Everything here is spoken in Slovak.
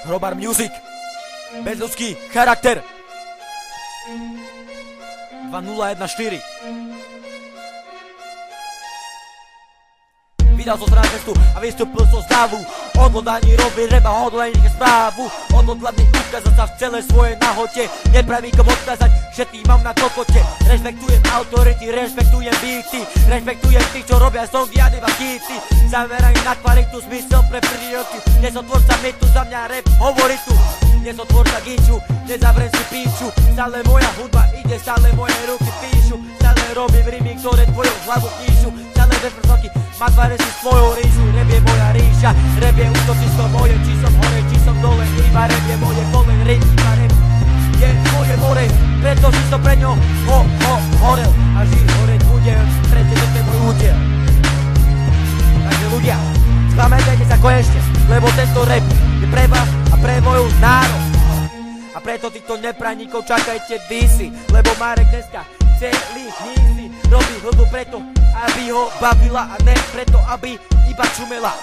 Hrobar Music, bezľudský charakter. 2014. Vydal som sa na cestu a vystúpil som z davu. Odhodlaní robí reba, hodlení správu. Odhodlaný ukázať sa v celej svojej nahote. Nepravím kom odkázať, všetkých mám na kokote. Rešpektujem autority, rešpektujem beaty. Rešpektujem tých, čo robia songy a neba hity. Zamerajú na kvalitu, zmysel pre prioritu. Nie som tvorca mitu, za mňa rap hovorí tu. Nie som tvorca ginču, nezavrem si píču. Stále moja hudba ide, stále moje ruky píšu. Stále robím rimy, ktoré tvoju hlavu píšu. Stále bez prsoky, matváre si svojou ríšu. Rap je moja ríša, rap je útočisko moje. Či som hore, či som dole, iba rap je moje pole. Rap, iba rap je moje more. Preto si som pre ňo horel. A žiť horeť budem, preto to je môj údiel. Takže ľudia, spamätajte sa konečne, lebo tento rap je pre vás a pre moju národ. A preto týchto neprajníkov čakajte disy, lebo Marek dneska celý hnízdy robí hudbu preto, aby ho bavila a ne preto, aby iba čumela.